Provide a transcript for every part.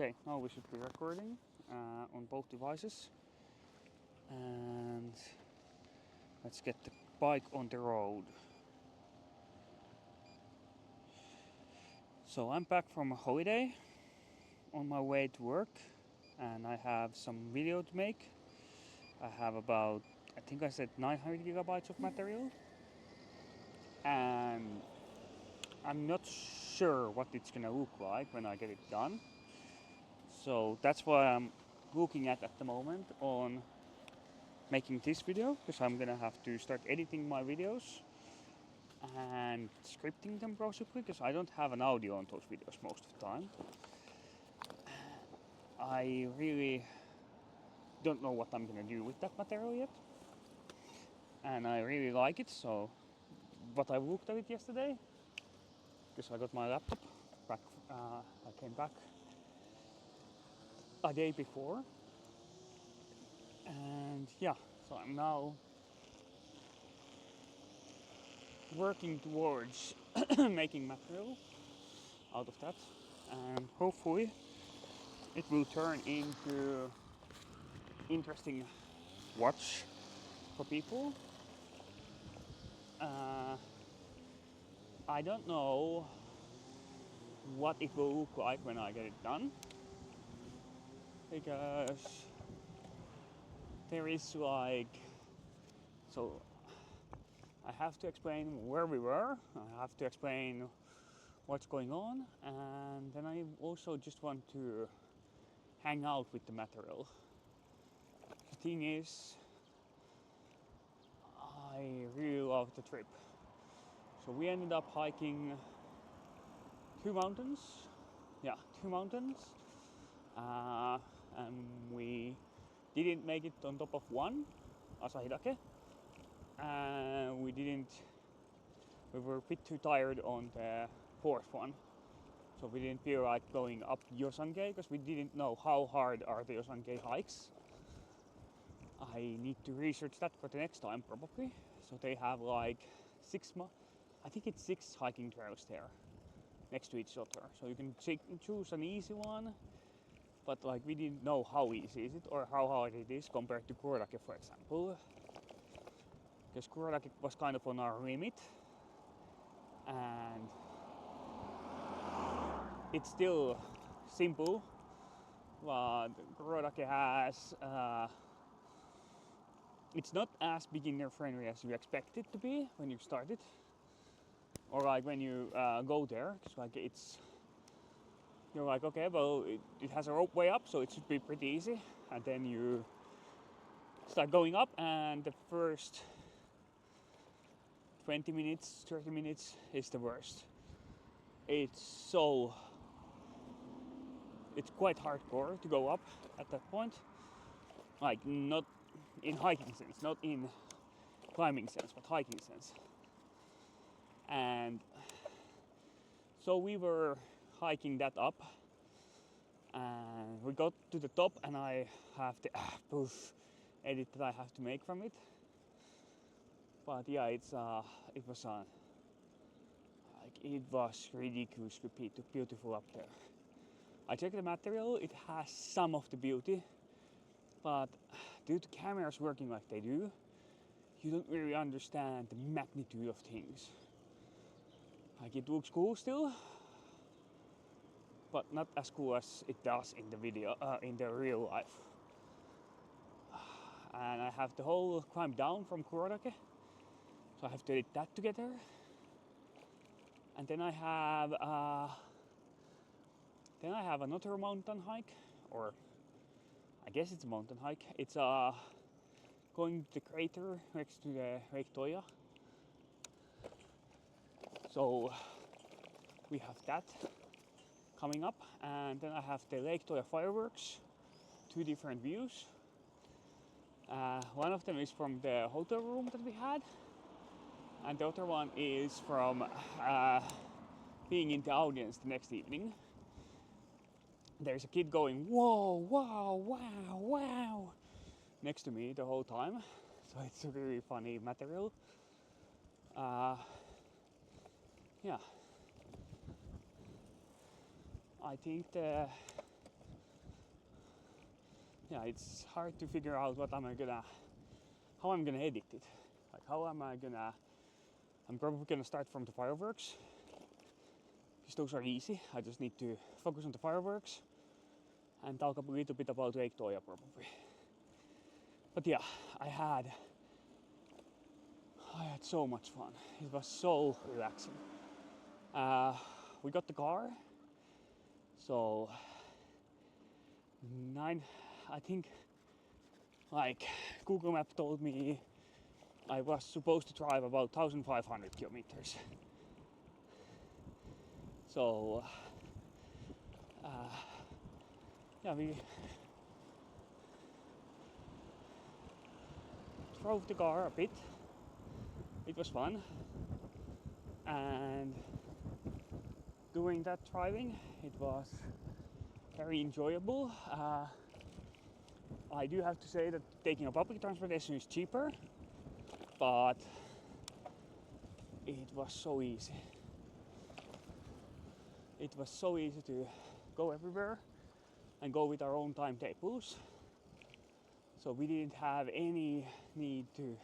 Okay, now we should be recording on both devices. And let's get the bike on the road. So I'm back from a holiday on my way to work, and I have some video to make. I have about, I think I said 900 gigabytes of material, and I'm not sure what it's gonna look like when I get it done. So that's why I'm looking at the moment on making this video, because I'm gonna have to start editing my videos and scripting them possibly, because I don't have an audio on those videos most of the time. I really don't know what I'm gonna do with that material yet, and I really like it. So but I looked at it yesterday because I got my laptop back. I came back a day before, and yeah, so I'm now working towards making material out of that, and hopefully it will turn into interesting watch for people. I don't know what it will look like when I get it done, because there is so I have to explain where we were, I have to explain what's going on, and then I also just want to hang out with the material. The thing is, I really love the trip. So we ended up hiking two mountains. Yeah, two mountains. And we didn't make it on top of one, Asahidake. And we were a bit too tired on the fourth one. So we didn't feel like going up Yosange, because we didn't know how hard are the Yosange hikes. I need to research that for the next time probably. So they have like I think it's 6 hiking trails there next to each other. So you can choose an easy one, but like we didn't know how easy is it or how hard it is compared to Kurodake, for example. Because Kurodake was kind of on our limit, and it's still simple, but Kurodake has it's not as beginner friendly as you expect it to be when you start it, or like when you go there. Cause like you're like, okay, well it has a rope way up, so it should be pretty easy, and then you start going up, and the first 20 minutes, 30 minutes is the worst. It's quite hardcore to go up at that point, like not in hiking sense, not in climbing sense, but hiking sense. And so we were hiking that up, and we got to the top, and I have the edit that I have to make from it. But yeah, it was ridiculously beautiful up there. I checked the material, it has some of the beauty, but due to cameras working like they do, you don't really understand the magnitude of things. Like, it looks cool still, but not as cool as it does in the video, in the real life. And I have the whole climb down from Kurodake, so I have to edit that together. And then I have another mountain hike, or I guess it's a mountain hike. It's going to the crater next to the Lake Toya. So we have that coming up, and then I have the Lake Toya fireworks, 2 different views. One of them is from the hotel room that we had, and the other one is from being in the audience the next evening. There's a kid going, whoa, wow, wow, wow, next to me the whole time. So it's a really funny material. Yeah. I think the yeah, it's hard to figure out how I'm gonna edit it. Like I'm probably gonna start from the fireworks, because those are easy. I just need to focus on the fireworks and talk a little bit about Lake Toya probably. But yeah, I had so much fun. It was so relaxing. We got the car, so I think, like, Google Map told me I was supposed to drive about 1,500 kilometers. So yeah, we drove the car a bit. It was fun, and doing that driving, it was very enjoyable. I do have to say that taking a public transportation is cheaper, but it was so easy. It was so easy to go everywhere and go with our own timetables. So we didn't have any need to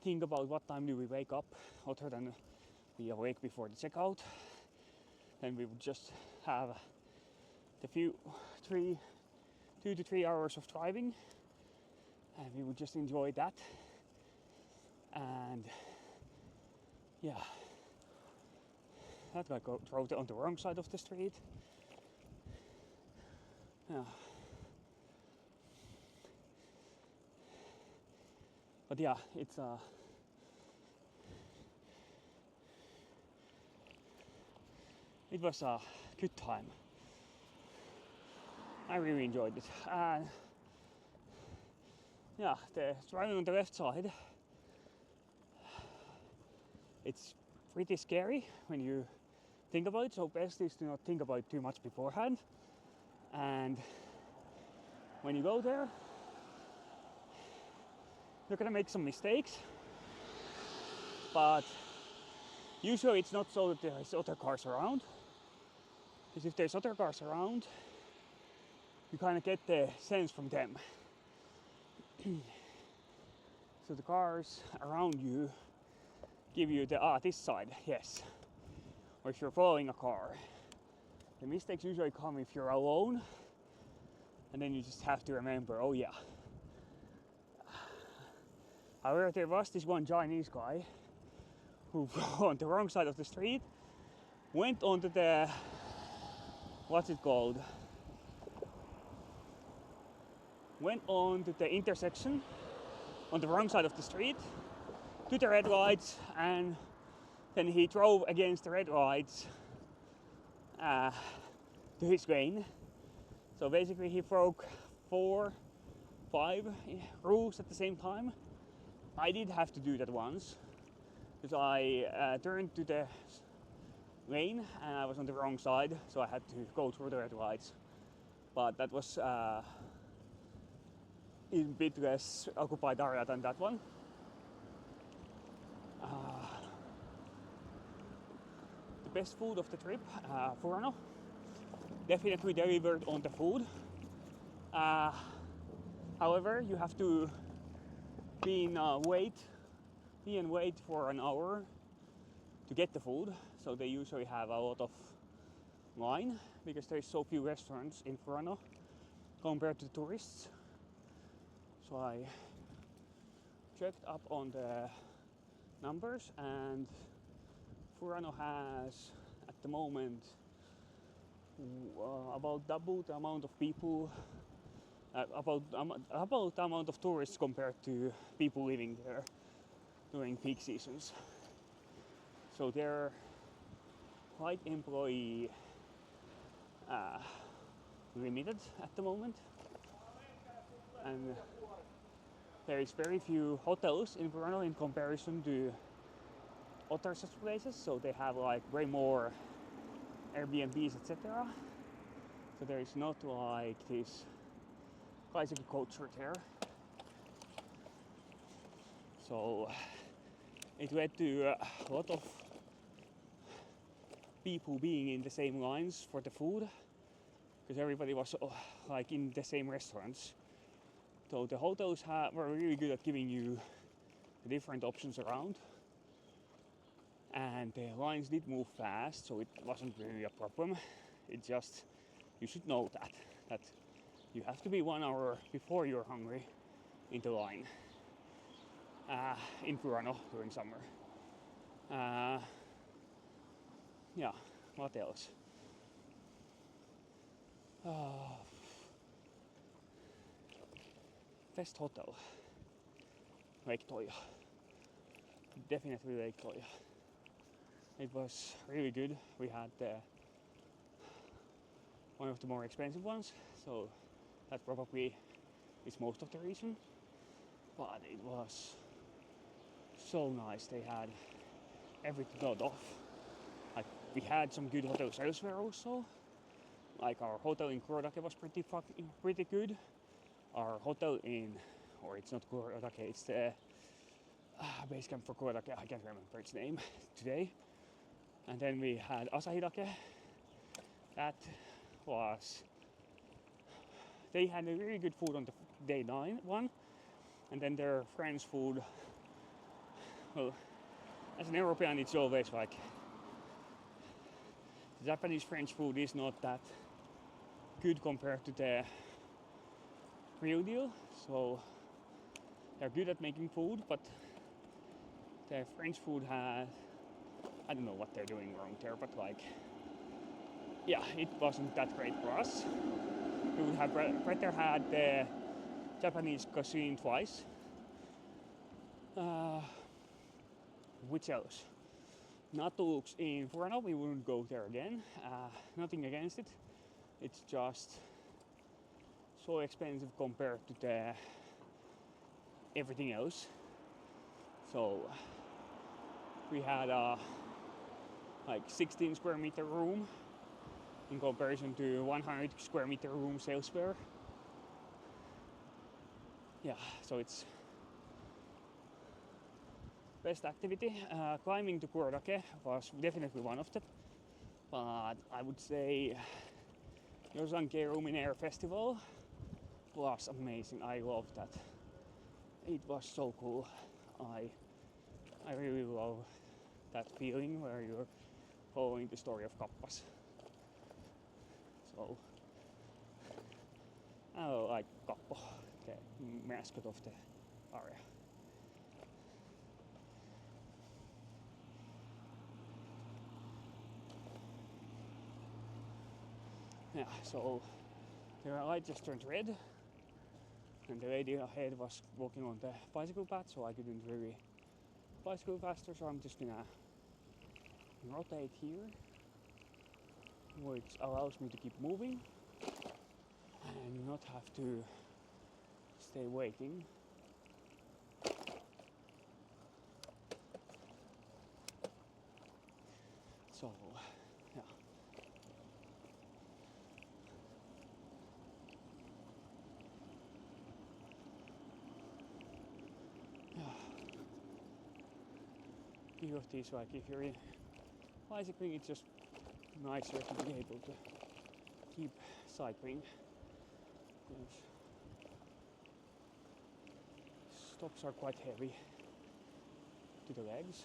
think about what time do we wake up, other than be awake before the checkout. Then we would just have the 2 to 3 hours of driving, and we would just enjoy that. And yeah, that guy drove on the wrong side of the street. Yeah. But yeah, it was a good time. I really enjoyed it. And yeah, the driving on the left side, it's pretty scary when you think about it, so best is to not think about it too much beforehand. And when you go there, you're gonna make some mistakes, but usually it's not so that there's other cars around, because if there's other cars around, you kind of get the sense from them. So the cars around you give you this side, yes. Or if you're following a car. The mistakes usually come if you're alone, and then you just have to remember, oh yeah. However, there was this one Chinese guy who on the wrong side of the street went onto the, what's it called? Went onto the intersection on the wrong side of the street to the red lights, and then he drove against the red lights to his lane. So basically he broke 4, 5 rules at the same time. I did have to do that once, because I turned to the lane and I was on the wrong side, so I had to go through the red lights. But that was in a bit less occupied area than that one. The best food of the trip, Furano, definitely delivered on the food. However, you have to be and wait for an hour to get the food. So they usually have a lot of line, because there's so few restaurants in Furano compared to tourists. So I checked up on the numbers, and Furano has at the moment about double the amount of people, about the amount of tourists compared to people living there during peak seasons. So they're quite employee limited at the moment, and there is very few hotels in Furano in comparison to other such places, so they have like way more Airbnbs, etc. So there is not like this kaiseki culture there. So it led to a lot of people being in the same lines for the food, because everybody was like in the same restaurants. So the hotels were really good at giving you the different options around, and the lines did move fast, so it wasn't really a problem. It just, you should know that you have to be 1 hour before you're hungry in the line in Furano during summer. Yeah, what else? Best hotel, Lake Toya. Definitely Lake Toya. It was really good. We had one of the more expensive ones, so that probably is most of the reason. But it was so nice. They had everything got off. Like, we had some good hotels elsewhere also. Like, our hotel in Kurodake was pretty good. Our hotel in, or it's not Kurodake, it's the base camp for Kurodake. I can't remember its name today. And then we had Asahidake. That was, they had a really good food on the day 9 one, and then their French food, well, as an European it's always like, the Japanese French food is not that good compared to the real deal. So they're good at making food, but the French food has, I don't know what they're doing wrong there, but like, yeah, it wasn't that great for us. We would have better had the Japanese cuisine twice. Which else? Natux in Furano, we wouldn't go there again. Nothing against it. It's just so expensive compared to the everything else. So we had a like 16 square meter room in comparison to 100 square meter rooms elsewhere. Yeah, so it's best activity. Climbing to Kurodake was definitely one of them, but I would say Yosanke Room in Air Festival was amazing. I loved that. It was so cool. I really love that feeling where you're following the story of Kappas. So I like Kappo, the mascot of the area. Yeah, so the light just turned red, and the lady ahead was walking on the bicycle path, so I couldn't really bicycle faster, so I'm just gonna rotate here, which allows me to keep moving and not have to stay waiting. So, yeah. Few of these, like if you're bicycling, it's just nicer to be able to keep cycling. Because stops are quite heavy to the legs.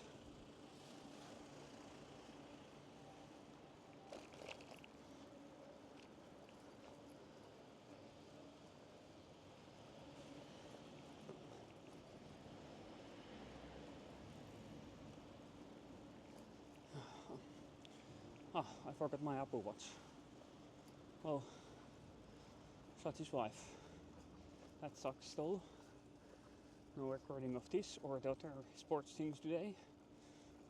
I forgot my Apple Watch. Well, such is life. That sucks though. No recording of this or the other sports things today,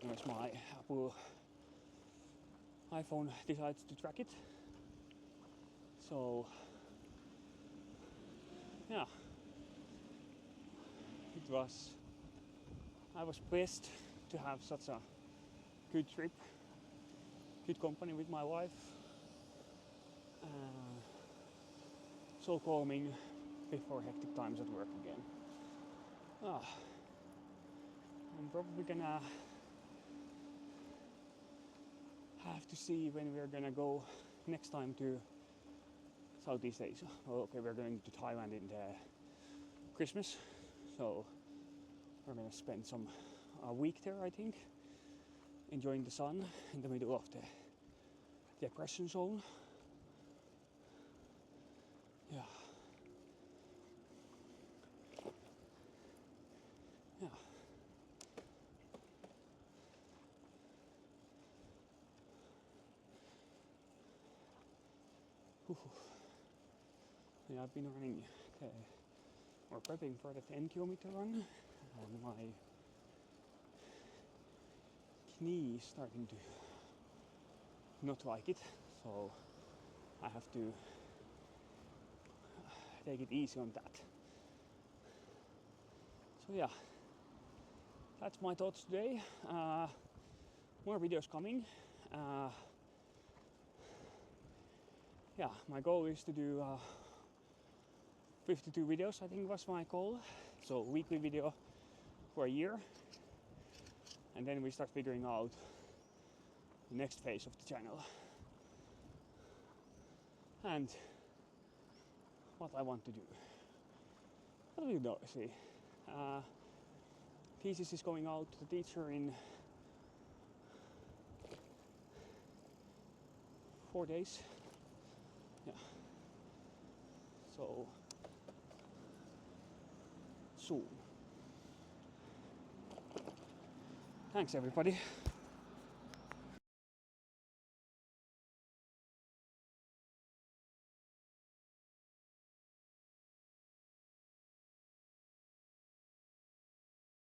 unless my Apple iPhone decides to track it. So, yeah. I was blessed to have such a good trip, good company with my wife. So calming before hectic times at work again. I'm probably gonna have to see when we're gonna go next time to Southeast Asia. Okay, we're going to Thailand in the Christmas, so we're gonna spend a week there, I think, enjoying the sun in the middle of the depression zone. Yeah. Yeah. Yeah, I've been running or prepping for the 10-kilometer run, and my knee is starting to not like it, so I have to take it easy on that. So yeah, that's my thoughts today. More videos coming. Yeah, my goal is to do 52 videos, I think was my goal. So weekly video for a year, and then we start figuring out the next phase of the channel and what I want to do. What do you know? See, thesis is going out to the teacher in 4 days. Yeah. So soon. Thanks everybody.